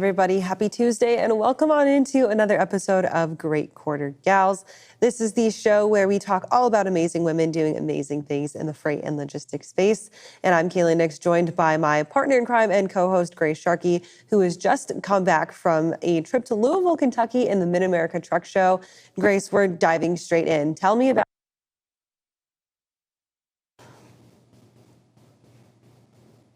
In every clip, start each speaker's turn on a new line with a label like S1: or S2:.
S1: everybody. Happy Tuesday, and welcome on into another episode of Great Quarter Gals. This is the show where we talk all about amazing women doing amazing things in the freight and logistics space. And I'm Kaylee Nix, joined by my partner in crime and co-host Grace Sharkey, who has just come back from a trip to Louisville, Kentucky in the Mid-America Truck Show. Grace, we're diving straight in. Tell me about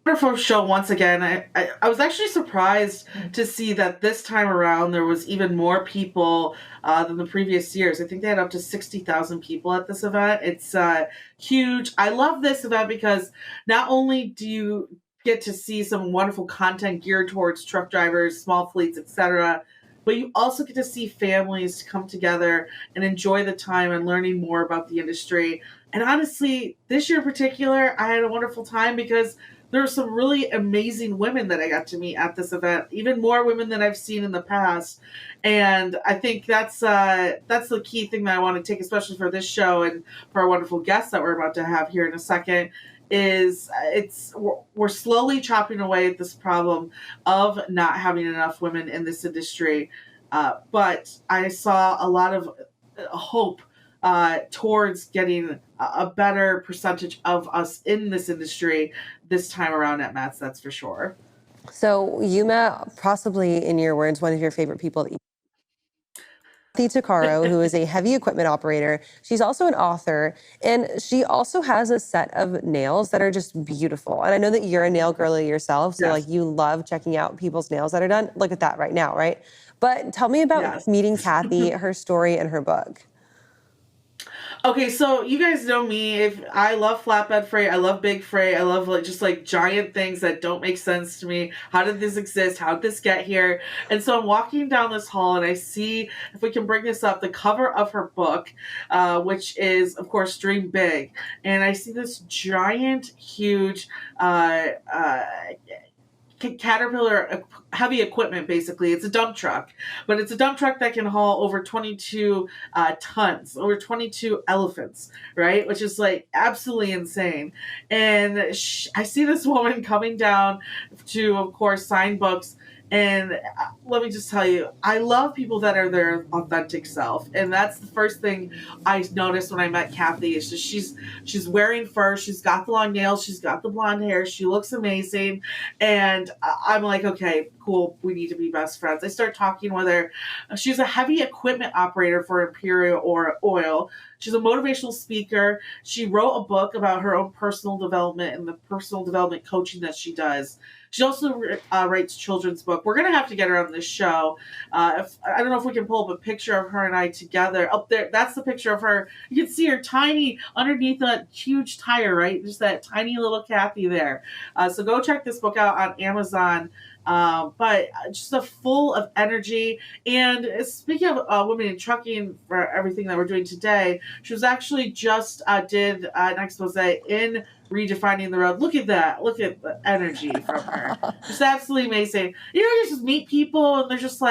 S2: wonderful show once again. I was actually surprised to see that this time around there was even more people than the previous years. I think they had up to 60,000 people at this event. It's huge. I love this event because not only do you get to see some wonderful content geared towards truck drivers, small fleets, etc., but you also get to see families come together and enjoy the time and learning more about the industry. And honestly, this year in particular, I had a wonderful time because there were some really amazing women that I got to meet at this event, even more women than I've seen in the past. And I think that's the key thing that I want to take, especially for this show and for our wonderful guests that we're about to have here in a second, is we're slowly chopping away at this problem of not having enough women in this industry. But I saw a lot of hope towards getting a better percentage of us in this industry this time around at Mats, that's for sure.
S1: So you met, possibly in your words, one of your favorite people, Takaro, who is a heavy equipment operator. She's also an author, and she also has a set of nails that are just beautiful. And I know that you're a nail girly yourself, so
S2: Yes.
S1: you love checking out people's nails that are done. Look at that right now, right? But tell me about
S2: Yes.
S1: meeting Kathy, her story, and her book.
S2: Okay, so you guys know me. If I love flatbed freight, I love big freight, I love just giant things that don't make sense to me. How did this exist? How did this get here? And so I'm walking down this hall and I see, if we can bring this up, the cover of her book, which is of course Dream Big, and I see this giant, huge Caterpillar heavy equipment. Basically, it's a dump truck, but it's a dump truck that can haul over 22 tons, over 22 elephants, right? Which is absolutely insane. And I see this woman coming down to, of course, sign books. And let me just tell you, I love people that are their authentic self. And that's the first thing I noticed when I met Kathy. Is just she's wearing fur, she's got the long nails, she's got the blonde hair, she looks amazing. And I'm like, okay, cool, we need to be best friends. I start talking with her. She's a heavy equipment operator for Imperial Oil. She's a motivational speaker. She wrote a book about her own personal development and the personal development coaching that she does. She also writes children's book. We're going to have to get her on this show. I don't know if we can pull up a picture of her and I together. Up there, that's the picture of her. You can see her tiny underneath that huge tire, right? Just that tiny little Kathy there. So go check this book out on Amazon. But just full of energy. And speaking of women in trucking, for everything that we're doing today, she was actually just did an expose in redefining the road. Look at that. Look at the energy from her. Just absolutely amazing. You just meet people and they're just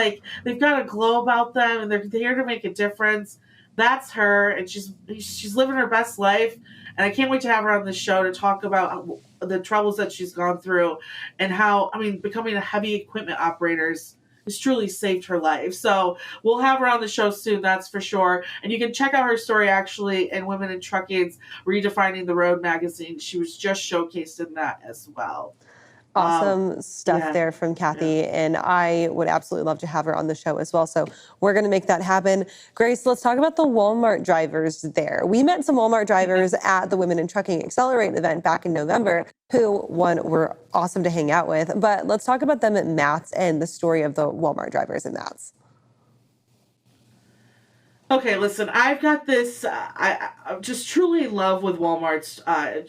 S2: they've got a glow about them and they're here to make a difference. That's her, and she's living her best life. And I can't wait to have her on the show to talk about the troubles that she's gone through and how, becoming a heavy equipment operator has truly saved her life. So we'll have her on the show soon, that's for sure. And you can check out her story actually in Women in Trucking's Redefining the Road magazine. She was just showcased in that as well.
S1: Awesome stuff there from Kathy, and I would absolutely love to have her on the show as well. So we're going to make that happen. Grace, let's talk about the Walmart drivers there. We met some Walmart drivers at the Women in Trucking Accelerate event back in November who, were awesome to hang out with. But let's talk about them at Mats and the story of the Walmart drivers at Mats.
S2: Okay, listen, I've got this, I'm just truly in love with Walmart's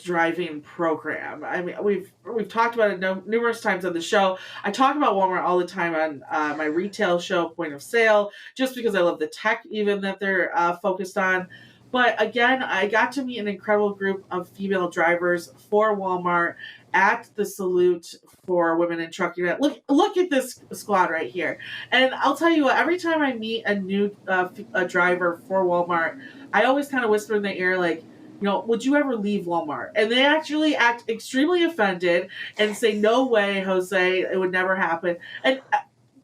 S2: driving program. We've talked about it numerous times on the show. I talk about Walmart all the time on my retail show, Point of Sale, just because I love the tech even that they're focused on. But again, I got to meet an incredible group of female drivers for Walmart at the Salute for Women in Trucking. Look at this squad right here. And I'll tell you what, every time I meet a new a driver for Walmart, I always kind of whisper in their ear, would you ever leave Walmart? And they actually act extremely offended and say, no way, Jose, it would never happen. And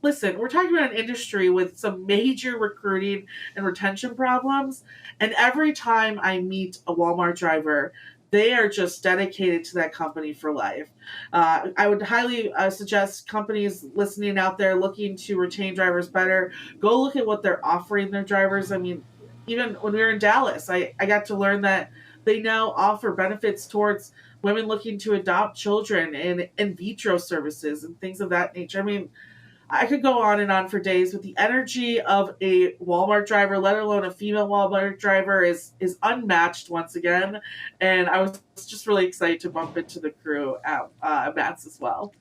S2: listen, we're talking about an industry with some major recruiting and retention problems. And every time I meet a Walmart driver, they are just dedicated to that company for life. I would highly suggest companies listening out there looking to retain drivers better, go look at what they're offering their drivers. I mean, even when we were in Dallas, I got to learn that they now offer benefits towards women looking to adopt children and in vitro services and things of that nature. I mean, I could go on and on for days, but the energy of a Walmart driver, let alone a female Walmart driver, is unmatched once again. And I was just really excited to bump into the crew at Matt's as well.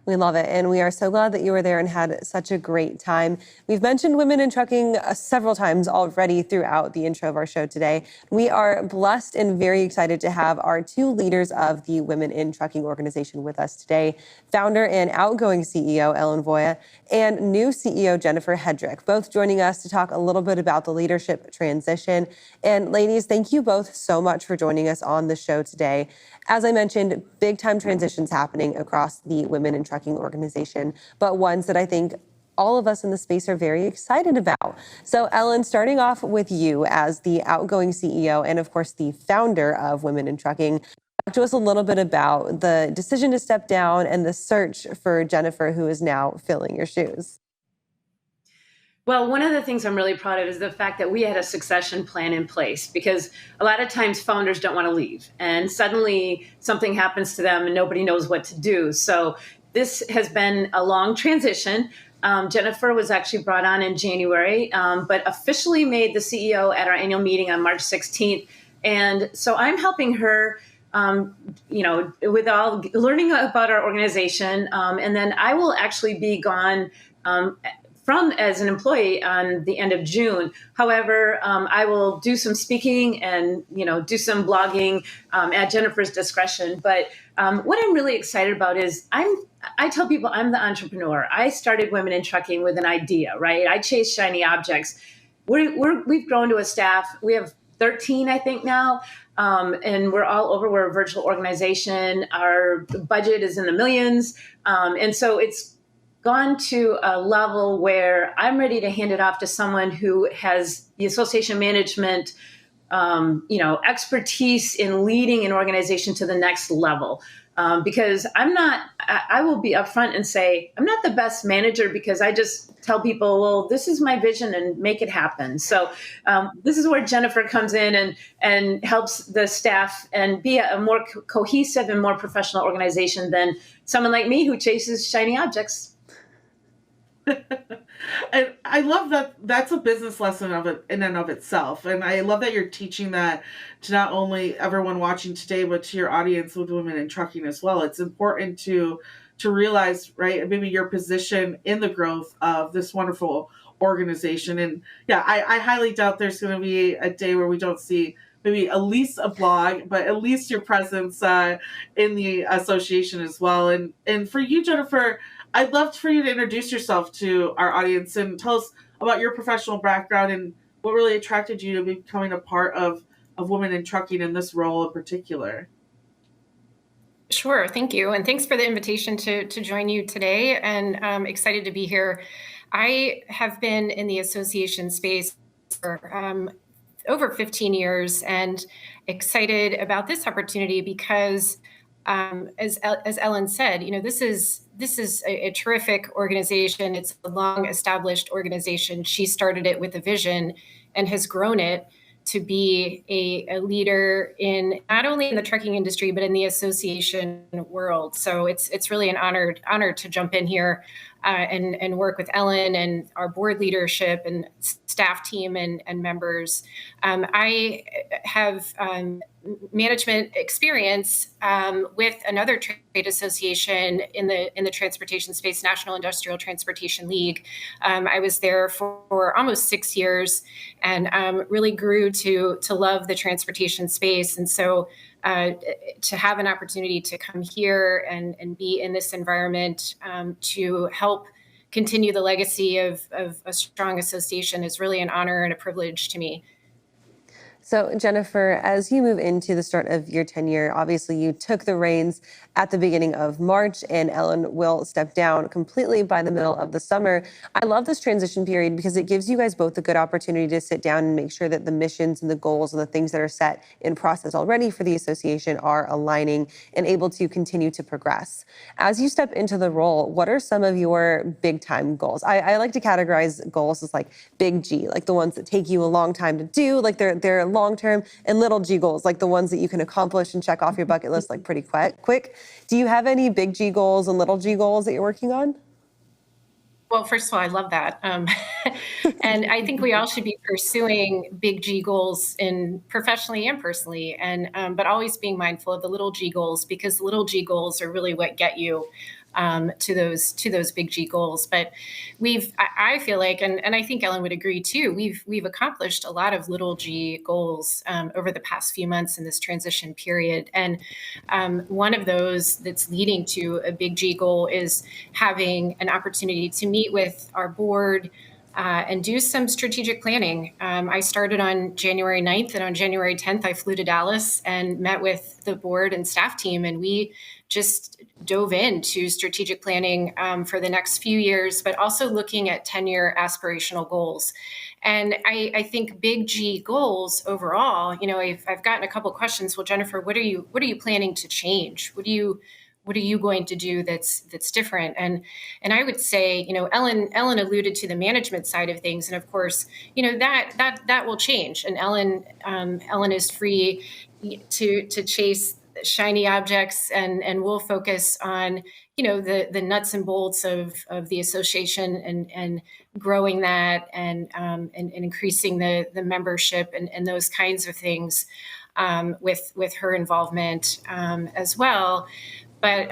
S1: We love it. And we are so glad that you were there and had such a great time. We've mentioned women in trucking several times already throughout the intro of our show today. We are blessed and very excited to have our two leaders of the Women in Trucking organization with us today, founder and outgoing CEO Ellen Voya and new CEO Jennifer Hedrick, both joining us to talk a little bit about the leadership transition. And ladies, thank you both so much for joining us on the show today. As I mentioned, big time transitions happening across the Women in Trucking organization, but ones that I think all of us in the space are very excited about. So Ellen, starting off with you as the outgoing CEO and of course the founder of Women in Trucking, talk to us a little bit about the decision to step down and the search for Jennifer, who is now filling your shoes.
S3: Well, one of the things I'm really proud of is the fact that we had a succession plan in place, because a lot of times founders don't want to leave and suddenly something happens to them and nobody knows what to do. So this has been a long transition. Jennifer was actually brought on in January, but officially made the CEO at our annual meeting on March 16th. And so I'm helping her with all learning about our organization. And then I will actually be gone from as an employee on the end of June. However, I will do some speaking and, do some blogging at Jennifer's discretion. But what I'm really excited about is I tell people I'm the entrepreneur. I started Women in Trucking with an idea, right? I chase shiny objects. We've grown to a staff. We have 13, I think now. And we're all over. We're a virtual organization. Our budget is in the millions. And so it's gone to a level where I'm ready to hand it off to someone who has the association management, expertise in leading an organization to the next level. Because I will be upfront and say, I'm not the best manager because I just tell people, well, this is my vision and make it happen. So this is where Jennifer comes in and helps the staff and be a more cohesive and more professional organization than someone like me who chases shiny objects.
S2: And I love that that's a business lesson of it in and of itself. And I love that you're teaching that to not only everyone watching today, but to your audience with Women in Trucking as well. It's important to realize, right, maybe your position in the growth of this wonderful organization. And yeah, I highly doubt there's going to be a day where we don't see maybe at least a blog, but at least your presence in the association as well. And for you, Jennifer, I'd love for you to introduce yourself to our audience and tell us about your professional background and what really attracted you to becoming a part of Women in Trucking in this role in particular.
S4: Sure. Thank you. And thanks for the invitation to join you today. And I'm excited to be here. I have been in the association space for over 15 years and excited about this opportunity because as Ellen said, this is a terrific organization. It's a long established organization. She started it with a vision and has grown it to be a leader in not only in the trucking industry, but in the association world. So it's really an honor to jump in here and work with Ellen and our board leadership and staff team and members. I have management experience with another trade association in the transportation space, National Industrial Transportation League. I was there for almost 6 years and really grew to love the transportation space. And so to have an opportunity to come here and be in this environment to help continue the legacy of a strong association is really an honor and a privilege to me.
S1: So, Jennifer, as you move into the start of your tenure, obviously you took the reins at the beginning of March, and Ellen will step down completely by the middle of the summer. I love this transition period because it gives you guys both a good opportunity to sit down and make sure that the missions and the goals and the things that are set in process already for the association are aligning and able to continue to progress. As you step into the role, what are some of your big time goals? I like to categorize goals as like big G, like the ones that take you a long time to do, like they're long term, and little G goals, like the ones that you can accomplish and check off your bucket list like pretty quick. Do you have any big G goals and little G goals that you're working on?
S4: Well, first of all, I love that. And I think we all should be pursuing big G goals in professionally and personally, and but always being mindful of the little G goals, because the little G goals are really what get you to those big G goals. But I feel like, and I think Ellen would agree too, we've accomplished a lot of little G goals over the past few months in this transition period. And one of those that's leading to a big G goal is having an opportunity to meet with our board and do some strategic planning. I started on January 9th, and on January 10th, I flew to Dallas and met with the board and staff team, and we just dove into strategic planning for the next few years, but also looking at 10-year aspirational goals. And I think big G goals overall, I've gotten a couple of questions. Well, Jennifer, what are you planning to change? What are you going to do that's different? And I would say, Ellen alluded to the management side of things, and of course, that will change. And Ellen is free to chase shiny objects, and we'll focus on the nuts and bolts of the association and growing that and increasing the membership and those kinds of things with her involvement as well. But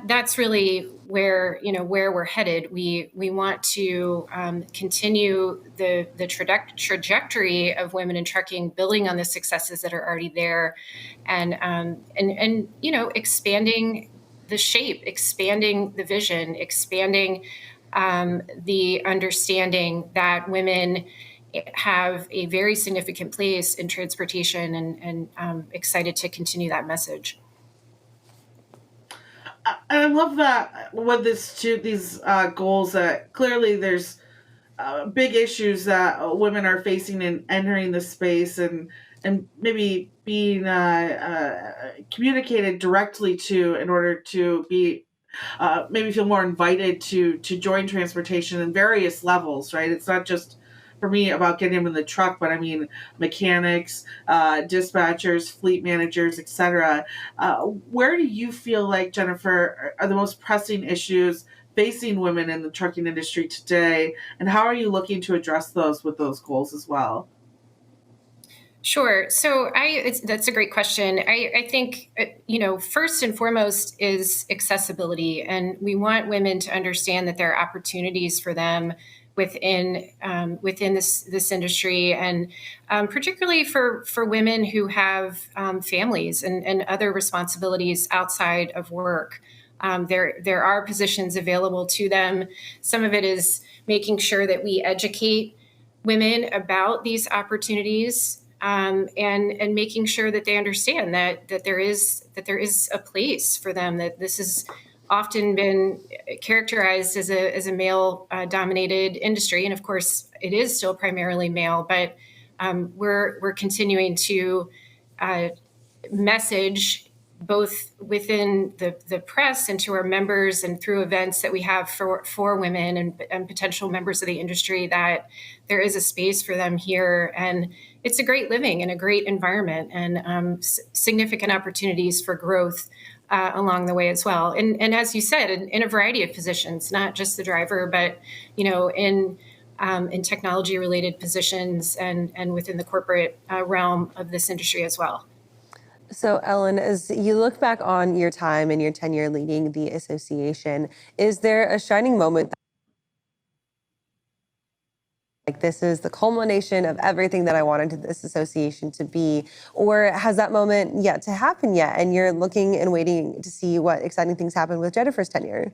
S4: that's really where we're headed. We want to continue the trajectory of women in trucking, building on the successes that are already there, and expanding the shape, expanding the vision, expanding the understanding that women have a very significant place in transportation, and excited to continue that message.
S2: I love that with these goals, that clearly there's big issues that women are facing in entering the space, and maybe being communicated directly to in order to be maybe feel more invited to join transportation in various levels, right? It's not just for me about getting them in the truck, but I mean mechanics, dispatchers, fleet managers, etc. Where do you feel like, Jennifer, are the most pressing issues facing women in the trucking industry today, and how are you looking to address those with those goals as well?
S4: Sure. So that's a great question. I think, first and foremost is accessibility. And we want women to understand that there are opportunities for them within this industry, and particularly for women who have families and other responsibilities outside of work. There are positions available to them. Some of it is making sure that we educate women about these opportunities, and making sure that they understand that there is a place for them, that this has often been characterized as a male dominated industry, and of course it is still primarily male, but we're continuing to message both within the press and to our members and through events that we have for women and potential members of the industry, that there is a space for them here, and it's a great living and a great environment, and significant opportunities for growth along the way as well. And as you said, in a variety of positions, not just the driver, but in technology related positions and within the corporate realm of this industry as well.
S1: So, Ellen, as you look back on your time and your tenure leading the association, is there a shining moment like this is the culmination of everything that I wanted this association to be? Or has that moment yet to happen yet, and you're looking and waiting to see what exciting things happen with Jennifer's tenure?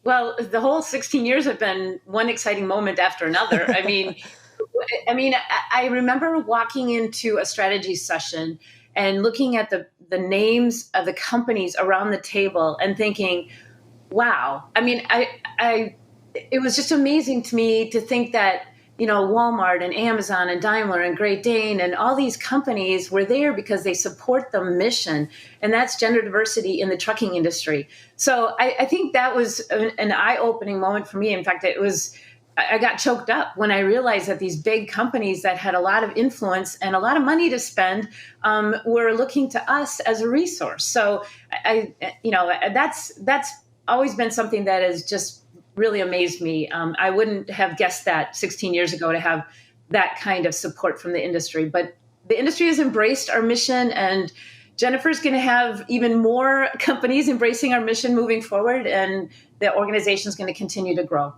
S3: Well, the whole 16 years have been one exciting moment after another. I mean, I mean, I remember walking into a strategy session and looking at the names of the companies around the table and thinking, wow. I mean, it was just amazing to me to think that, Walmart and Amazon and Daimler and Great Dane and all these companies were there because they support the mission, and that's gender diversity in the trucking industry. So I think that was an eye-opening moment for me. In fact, I got choked up when I realized that these big companies that had a lot of influence and a lot of money to spend were looking to us as a resource. So that's always been something that has just really amazed me. I wouldn't have guessed that 16 years ago to have that kind of support from the industry. But the industry has embraced our mission, and Jennifer's going to have even more companies embracing our mission moving forward, and the organization is going to continue to grow.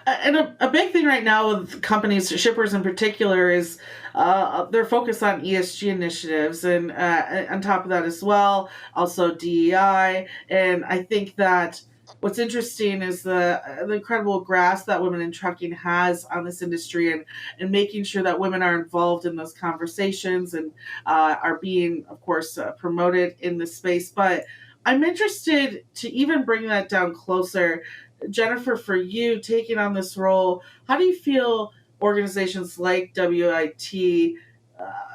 S2: And a big thing right now with companies, shippers in particular, is their focus on ESG initiatives, and on top of that as well, also DEI. And I think that what's interesting is the incredible grasp that women in trucking has on this industry, and making sure that women are involved in those conversations and are being, of course, promoted in this space. But I'm interested to even bring that down closer. Jennifer, for you taking on this role, how do you feel organizations like WIT,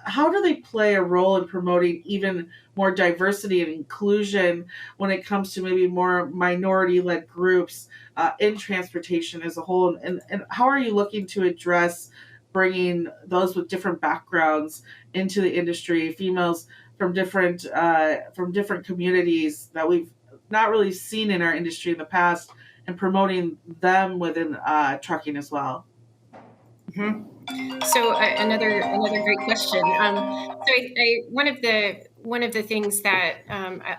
S2: how do they play a role in promoting even more diversity and inclusion when it comes to maybe more minority-led groups in transportation as a whole? And how are you looking to address bringing those with different backgrounds into the industry, females from different communities that we've not really seen in our industry in the past, and promoting them within trucking as well?
S4: Mm-hmm. So another great question. One of the things that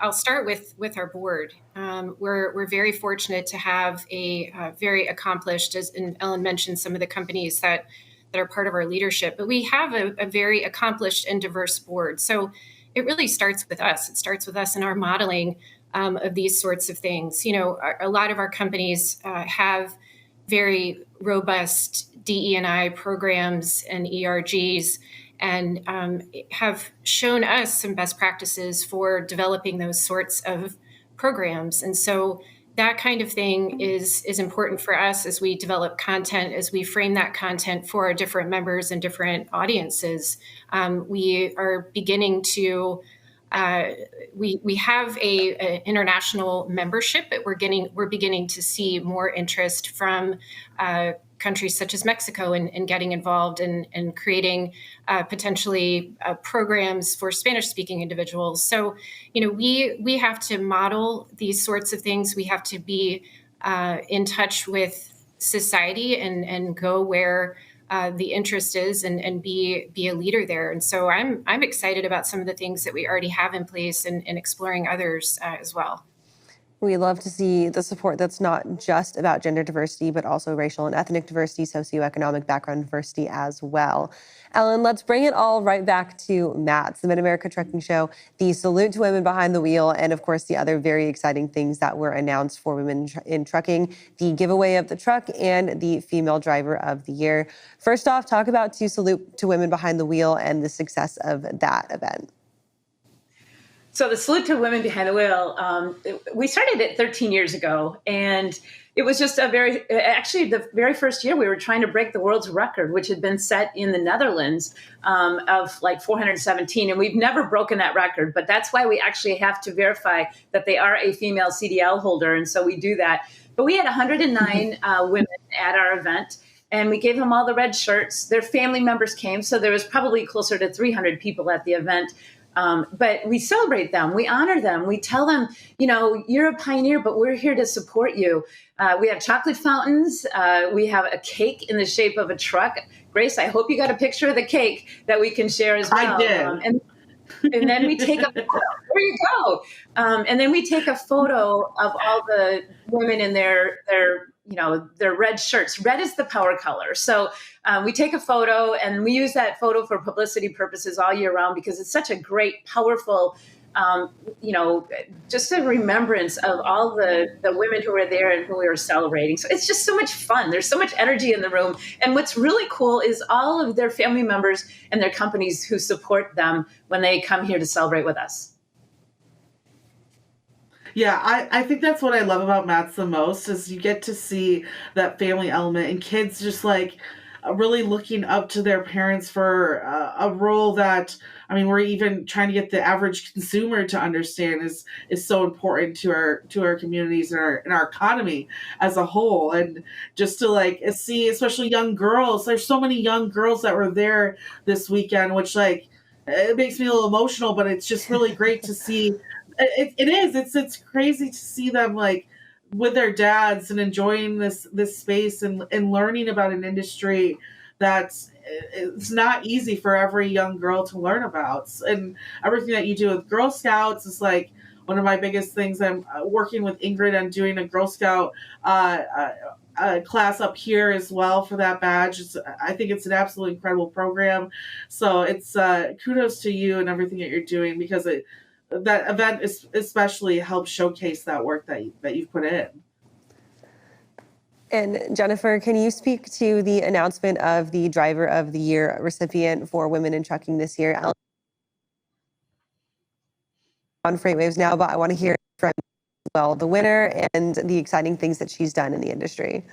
S4: I'll start with our board. We're very fortunate to have a very accomplished, as Ellen mentioned, some of the companies that are part of our leadership, but we have a very accomplished and diverse board. So it really starts with us. It starts with us in our modeling of these sorts of things. A lot of our companies have very robust DE&I programs and ERGs, and have shown us some best practices for developing those sorts of programs. And so that kind of thing is important for us as we develop content, as we frame that content for our different members and different audiences. We are beginning to we have a international membership, but we're beginning to see more interest from countries such as Mexico in getting involved and creating potentially programs for Spanish-speaking individuals. So, we have to model these sorts of things. We have to be in touch with society and go where the interest is and be a leader there. And so I'm excited about some of the things that we already have in place and exploring others as well.
S1: We love to see the support that's not just about gender diversity, but also racial and ethnic diversity, socioeconomic background diversity as well. Ellen, let's bring it all right back to MATS, the Mid-America Trucking Show, the Salute to Women Behind the Wheel, and of course, the other very exciting things that were announced for women in trucking, the giveaway of the truck and the Female Driver of the Year. First off, talk about to Salute to Women Behind the Wheel and the success of that event.
S3: So the Salute to Women Behind the Wheel, we started it 13 years ago, and it was just the very first year we were trying to break the world's record, which had been set in the Netherlands of like 417, and we've never broken that record, but that's why we actually have to verify that they are a female CDL holder, and so we do that. But we had 109 women at our event, and we gave them all the red shirts. Their family members came, so there was probably closer to 300 people at the event. But we celebrate them. We honor them. We tell them, you're a pioneer, but we're here to support you. We have chocolate fountains. We have a cake in the shape of a truck. Grace, I hope you got a picture of the cake that we can share as well.
S2: I did.
S3: And then we take a photo. There you go. And then we take a photo of all the women in their red shirts. Red is the power color. So we take a photo, and we use that photo for publicity purposes all year round because it's such a great, powerful just a remembrance of all the women who were there and who we were celebrating. So it's just so much fun. There's so much energy in the room. And what's really cool is all of their family members and their companies who support them when they come here to celebrate with us.
S2: Yeah, I think that's what I love about Mats the most is you get to see that family element and kids just like really looking up to their parents for a role that we're even trying to get the average consumer to understand is so important to our communities and our economy as a whole. And just to like see, especially young girls, there's so many young girls that were there this weekend, which like it makes me a little emotional, but it's just really great to see. It's crazy to see them like with their dads and enjoying this space and learning about an industry that's it's not easy for every young girl to learn about. And everything that you do with Girl Scouts is like one of my biggest things. I'm working with Ingrid on doing a Girl Scout class up here as well for that badge. I think it's an absolutely incredible program. So it's kudos to you and everything that you're doing because that event especially helps showcase that work that you've put in.
S1: And Jennifer, can you speak to the announcement of the Driver of the Year recipient for Women in Trucking this year? Ellen on FreightWaves now, but I want to hear from the winner and the exciting things that she's done in the industry.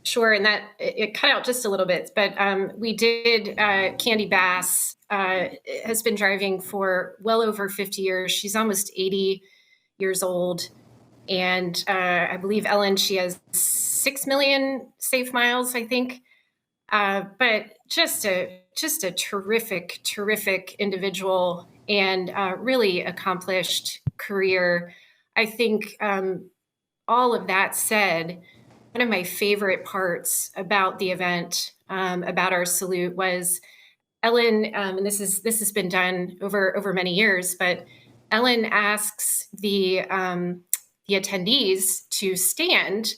S4: Sure, and that it cut out just a little bit, but we did. Candy Bass has been driving for well over 50 years. She's almost 80 years old, and I believe Ellen, she has 6 million safe miles, I think. But just a terrific individual and really accomplished career. I think all of that said, one of my favorite parts about the event, about our salute, was Ellen. And this has been done over many years, but Ellen asks the attendees to stand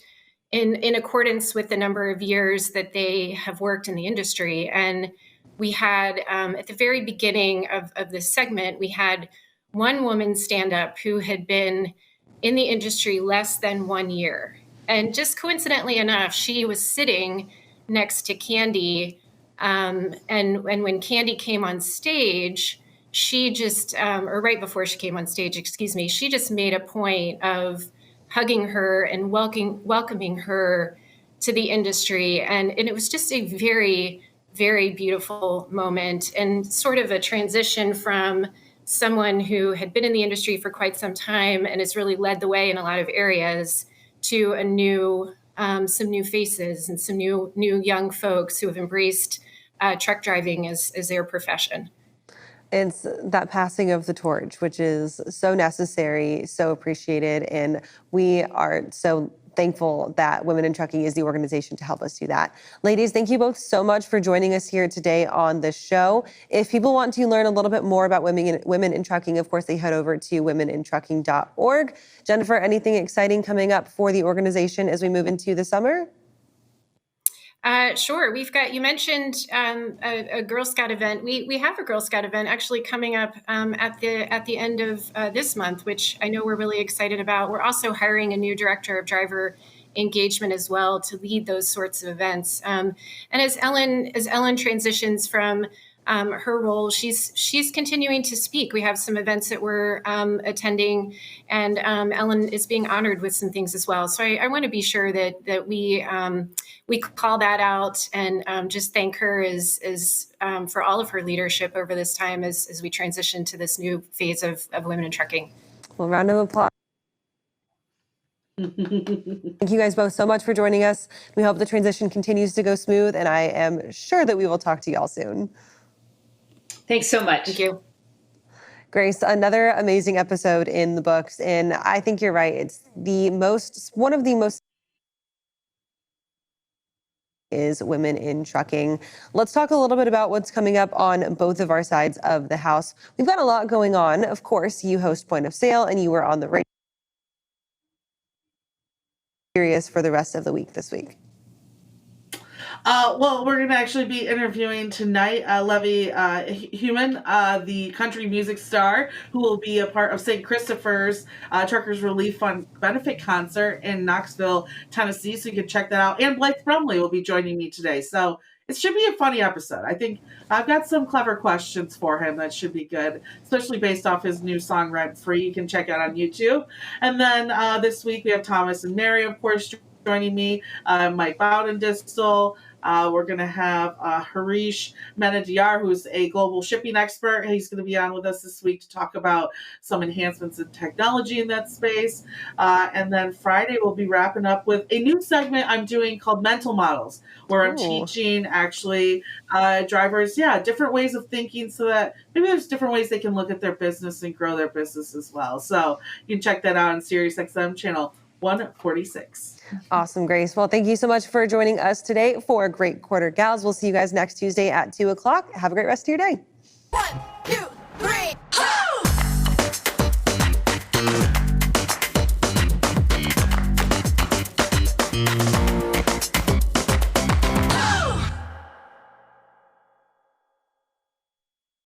S4: in accordance with the number of years that they have worked in the industry. And we had at the very beginning of this segment, we had one woman stand up who had been in the industry less than 1 year. And just coincidentally enough, she was sitting next to Candy. And when Candy came on stage, she just, or right before she came on stage, she just made a point of hugging her and welcoming her to the industry. And it was just a very, very beautiful moment and sort of a transition from someone who had been in the industry for quite some time and has really led the way in a lot of areas to some new faces and some new young folks who have embraced truck driving as their profession.
S1: It's that passing of the torch, which is so necessary, so appreciated, and we are so thankful that Women in Trucking is the organization to help us do that. Ladies, thank you both so much for joining us here today on the show. If people want to learn a little bit more about women in trucking, of course, they head over to womenintrucking.org. Jennifer, anything exciting coming up for the organization as we move into the summer?
S4: Sure. We've got, you mentioned a Girl Scout event. We have a Girl Scout event actually coming up at the end of this month, which I know we're really excited about. We're also hiring a new director of driver engagement as well to lead those sorts of events. And as Ellen transitions from her role, she's continuing to speak. We have some events that we're attending, and Ellen is being honored with some things as well. So I want to be sure that we call that out and just thank her as for all of her leadership over this time as we transition to this new phase of Women in Trucking.
S1: Well, round of applause. Thank you guys both so much for joining us. We hope the transition continues to go smooth, and I am sure that we will talk to y'all soon.
S3: Thanks so much.
S4: Thank you.
S1: Grace, another amazing episode in the books, and I think you're right. It's one of the most is Women in Trucking. Let's talk a little bit about what's coming up on both of our sides of the house. We've got a lot going on. Of course, you host Point of Sale, and you were on the radio. Curious for the rest of the week this week.
S2: Well, we're going to actually be interviewing tonight Levy Human, the country music star, who will be a part of St. Christopher's Truckers Relief Fund benefit concert in Knoxville, Tennessee. So you can check that out. And Blythe Brumley will be joining me today. So it should be a funny episode. I think I've got some clever questions for him that should be good, especially based off his new song Rent Free. You can check out on YouTube. And then this week we have Thomas and Mary, of course, joining me, Mike Bowden Distal. We're going to have Harish Menadiyar, who's a global shipping expert. He's going to be on with us this week to talk about some enhancements in technology in that space. And then Friday, we'll be wrapping up with a new segment I'm doing called Mental Models, where I'm teaching actually drivers, different ways of thinking so that maybe there's different ways they can look at their business and grow their business as well. So you can check that out on SiriusXM channel 146.
S1: Awesome, Grace. Well, thank you so much for joining us today for Great Quarter Gals. We'll see you guys next Tuesday at 2 o'clock. Have a great rest of your day.
S5: 1, 2, 3.